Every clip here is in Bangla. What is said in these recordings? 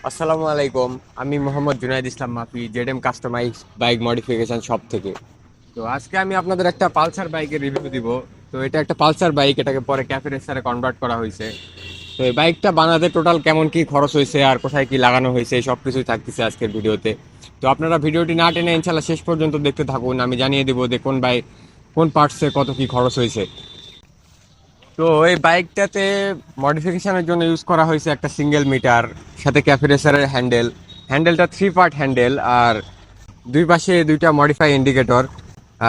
আসসালামু আলাইকুম। আমি মোহাম্মদ জুনাইদ ইসলাম মাফি, জেডএম কাস্টমাইজ বাইক মডিফিকেশন শপ থেকে। তো আজকে আমি আপনাদের একটা পালসার বাইকের রিভিউ দিব। তো এটা একটা পালসার বাইক, এটাকে পরে ক্যাফে রেসারে কনভার্ট করা হয়েছে। তো এই বাইকটা বানাতে টোটাল কেমন কি খরচ হয়েছে আর কোথায় কি লাগানো হয়েছে সব কিছুই থাকতেছে আজকের ভিডিওতে। তো আপনারা ভিডিওটি না টেনে ইনশাল্লাহ শেষ পর্যন্ত দেখতে থাকুন, আমি জানিয়ে দেবো যে কোন বাইক কোন পার্টসে কত কি খরচ হয়েছে। তো এই বাইকটাতে মডিফিকেশনের জন্য ইউজ করা হয়েছে একটা সিঙ্গেল মিটার, সাথে ক্যাফে রেসারের হ্যান্ডেলটা 3 পার্ট হ্যান্ডেল, আর দুই পাশে দুইটা মডিফাই ইন্ডিকেটর,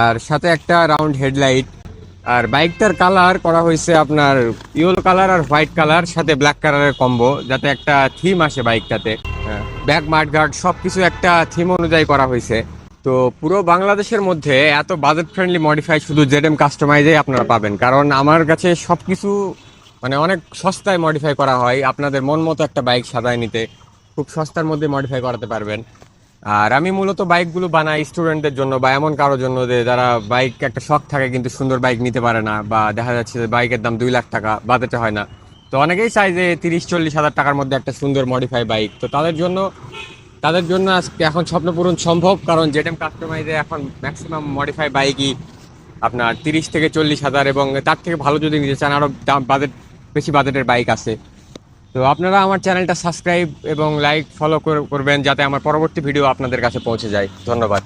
আর সাথে একটা রাউন্ড হেডলাইট। আর বাইকটার কালার করা হয়েছে আপনার ইয়েলো কালার আর হোয়াইট কালার, সাথে ব্ল্যাক কালারের কম্বো, যাতে একটা থিম আসে বাইকটাতে। ব্যাক মাডগার্ড সব কিছু একটা থিম অনুযায়ী করা হয়েছে। তো পুরো বাংলাদেশের মধ্যে এত বাজেট ফ্রেন্ডলি মডিফাই শুধু জেডএম কাস্টমাইজে আপনারা পাবেন, কারণ আমার কাছে সব কিছু মানে অনেক সস্তায় মডিফাই করা হয়। আপনাদের মন মতো একটা বাইক সাজায় নিতে খুব সস্তার মধ্যে মডিফাই করাতে পারবেন। আর আমি মূলত বাইকগুলো বানাই স্টুডেন্টদের জন্য বা এমন কারোর জন্য যে যারা বাইক একটা শখ থাকে কিন্তু সুন্দর বাইক নিতে পারে না, বা দেখা যাচ্ছে যে বাইকের দাম 2 লাখ টাকা, বাজেটে হয় না। তো অনেকেই চায় যে 30-40 হাজার টাকার মধ্যে একটা সুন্দর মডিফাই বাইক। তো তাদের জন্য আজকে এখন স্বপ্ন পূরণ সম্ভব, কারণ জেডএম কাস্টমাইজে এখন ম্যাক্সিমাম মডিফাই বাইকই আপনার 30 থেকে 40 হাজার, এবং তার থেকে ভালো যদি নিতে চান আরো দাম বাজেট, বেশি বাজেটের বাইক আছে। তো আপনারা আমার চ্যানেলটা সাবস্ক্রাইব এবং লাইক ফলো করবেন, যাতে আমার পরবর্তী ভিডিও আপনাদের কাছে পৌঁছে যায়। ধন্যবাদ।